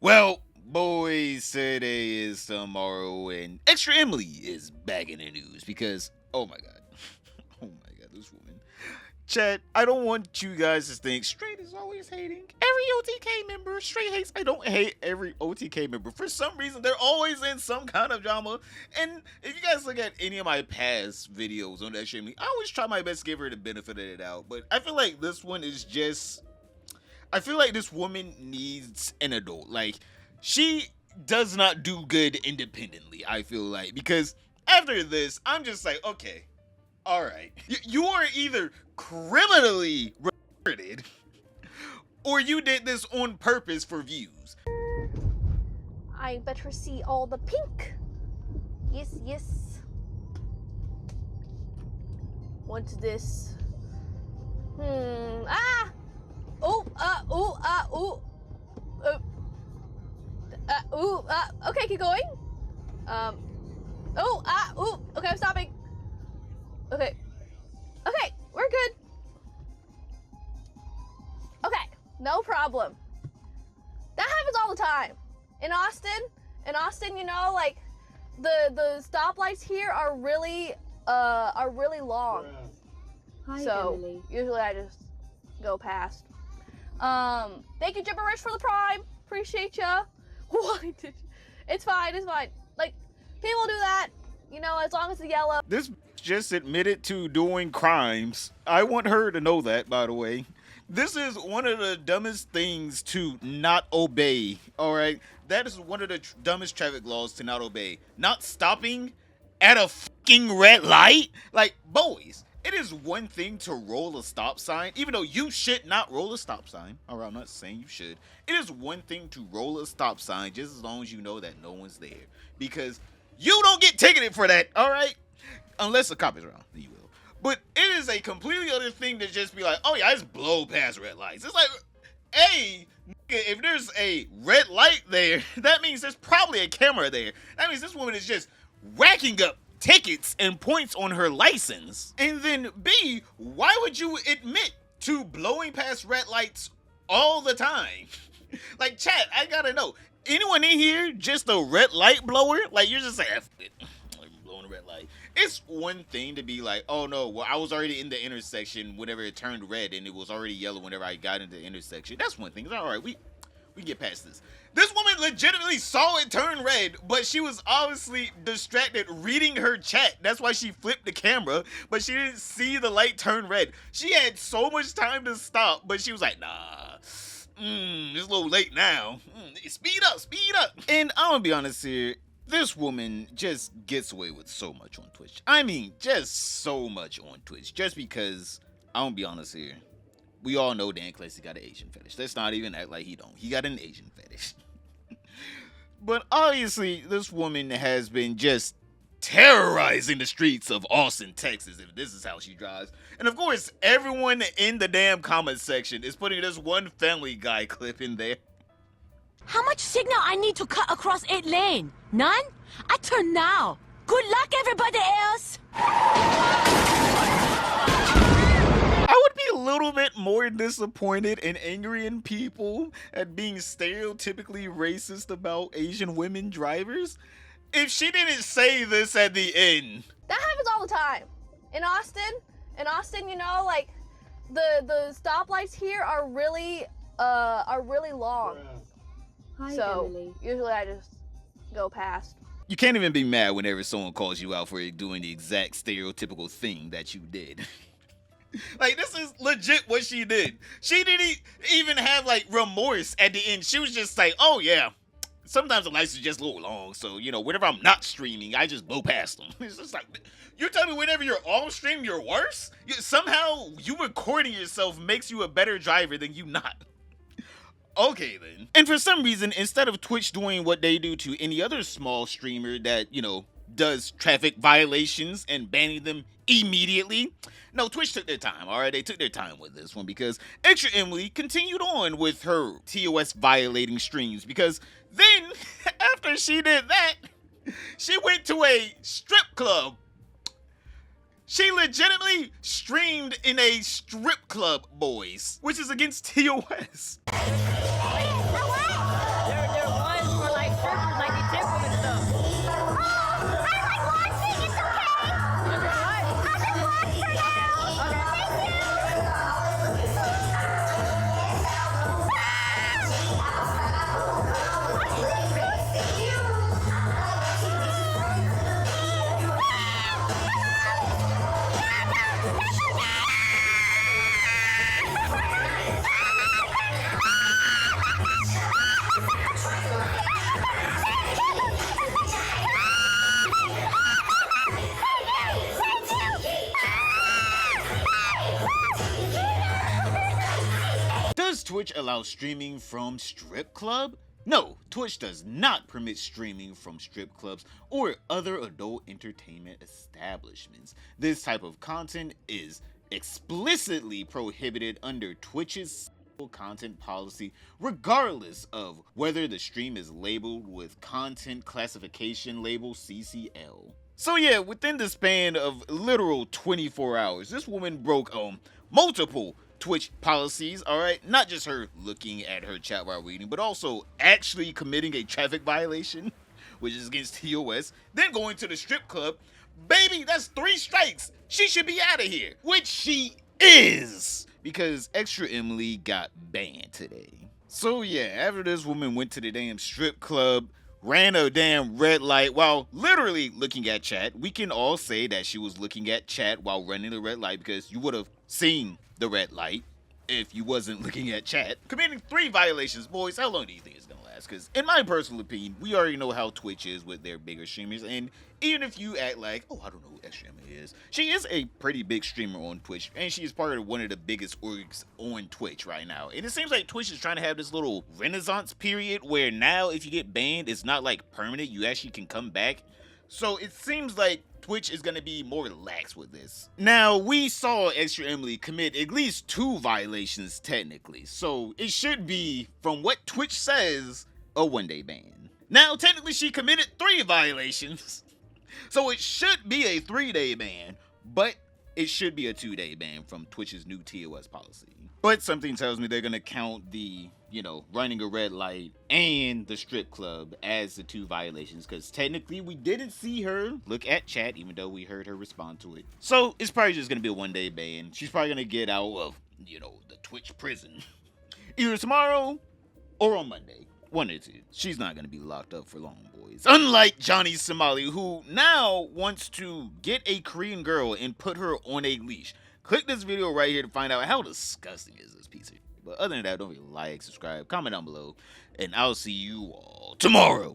Well, boys, today is tomorrow, and ExtraEmily is back in the news because, oh my god, oh my god, this woman. Chat, I don't want you guys to think Straight is always hating. Every OTK member, Straight hates. I don't hate every OTK member. For some reason, they're always in some kind of drama. And if you guys look at any of my past videos on ExtraEmily, I always try my best to give her the benefit of the doubt. But I feel like this one is just... I feel like this woman needs an adult. Like, she does not do good independently, I feel like. Because after this, I'm just like, okay, all right. You are either criminally retarded or you did this on purpose for views. I better see all the pink. Yes, yes. What's this? Ah! Okay, keep going. Okay, I'm stopping. Okay, we're good. Okay, no problem. That happens all the time. In Austin, you know, like, the stoplights here are really long. Hi, So, Emily. usually I just go past. Thank you, Gibberish, for the Prime. Appreciate ya. Why did you? It's fine. Like, people do that, you know, as long as it's yellow. This just admitted to doing crimes. I want her to know that, by the way. This is one of the dumbest things to not obey, all right? That is one of the dumbest traffic laws to not obey. Not stopping at a fucking red light? Like, boys, it is one thing to roll a stop sign, even though you should not roll a stop sign. All right, I'm not saying you should. It is one thing to roll a stop sign just as long as you know that no one's there. Because you don't get ticketed for that, all right? Unless a cop is around, then you will. But it is a completely other thing to just be like, oh yeah, I just blow past red lights. It's like, hey, if there's a red light there, that means there's probably a camera there. That means this woman is just racking up tickets and points on her license. And then B, why would you admit to blowing past red lights all the time? Like, chat, I gotta know, anyone in here just a red light blower? Like, you're just like, F it, I'm blowing a red light. It's one thing to be like, oh no, well, I was already in the intersection whenever it turned red and it was already yellow whenever I got into the intersection. That's one thing. It's all right, we get past this. This woman legitimately saw it turn red, but she was obviously distracted reading her chat. That's why she flipped the camera, but she didn't see the light turn red. She had so much time to stop, but she was like, nah, it's a little late now. Speed up. And I'm gonna be honest here, this woman just gets away with so much on Twitch. I mean, just so much on Twitch. Just because, I'm gonna be honest here, we all know Dan Classy got an Asian fetish. Let's not even act like he don't. He got an Asian fetish. But obviously, this woman has been just terrorizing the streets of Austin, Texas, if this is how she drives. And of course, everyone in the damn comment section is putting this one Family Guy clip in there. How much signal I need to cut across 8 lane? None? I turn now. Good luck, everybody else. I would be a little bit more disappointed and angry in people at being stereotypically racist about Asian women drivers if she didn't say this at the end. That happens all the time. In Austin, you know, like, the stoplights here are really long. Hi, So, Emily. usually I just go past. You can't even be mad whenever someone calls you out for doing the exact stereotypical thing that you did. Like, this is legit what she did. She didn't even have, like, remorse at the end. She was just like, oh, yeah, sometimes the lights are just a little long, so, you know, whenever I'm not streaming, I just blow past them. It's just like, you're telling me whenever you're on stream, you're worse? Somehow, you recording yourself makes you a better driver than you not. Okay, then. And for some reason, instead of Twitch doing what they do to any other small streamer that, you know, does traffic violations and banning them immediately, no, Twitch took their time, all right? They took their time with this one because ExtraEmily continued on with her TOS violating streams because then, after she did that, she went to a strip club. She legitimately streamed in a strip club, boys, which is against TOS. They're Twitch allows streaming from strip club? No, Twitch does not permit streaming from strip clubs or other adult entertainment establishments. This type of content is explicitly prohibited under Twitch's content policy, regardless of whether the stream is labeled with content classification label CCL. So yeah, within the span of literal 24 hours, this woman broke multiple Twitch policies, alright? Not just her looking at her chat while reading, but also actually committing a traffic violation, which is against TOS, then going to the strip club. Baby, that's 3 strikes. She should be out of here, which she is, because ExtraEmily got banned today. So yeah, after this woman went to the damn strip club, ran a damn red light while literally looking at chat, we can all say that she was looking at chat while running the red light because you would have seen the red light if you wasn't looking at chat. Committing 3 violations, boys, how long do you think it's gonna last? Because in my personal opinion, we already know how Twitch is with their bigger streamers, and even if you act like, oh, I don't know who ExtraEmily is, she is a pretty big streamer on Twitch, and she is part of one of the biggest orgs on Twitch right now. And it seems like Twitch is trying to have this little renaissance period where now if you get banned, it's not like permanent, you actually can come back. So it seems like Twitch is going to be more relaxed with this. Now, we saw ExtraEmily commit at least 2 violations technically, so it should be, from what Twitch says, a 1-day ban. Now, technically she committed 3 violations, so it should be a 3-day ban, but it should be a 2-day ban from Twitch's new TOS policy. But something tells me they're going to count the, running a red light and the strip club as the 2 violations, because technically we didn't see her look at chat, even though we heard her respond to it. So it's probably just going to be a 1-day ban. She's probably going to get out of, the Twitch prison either tomorrow or on Monday. 1 or 2. She's not going to be locked up for long, boys. Unlike Johnny Somali, who now wants to get a Korean girl and put her on a leash. Click this video right here to find out how disgusting is this piece of shit. But other than that, don't forget to like, subscribe, comment down below, and I'll see you all tomorrow.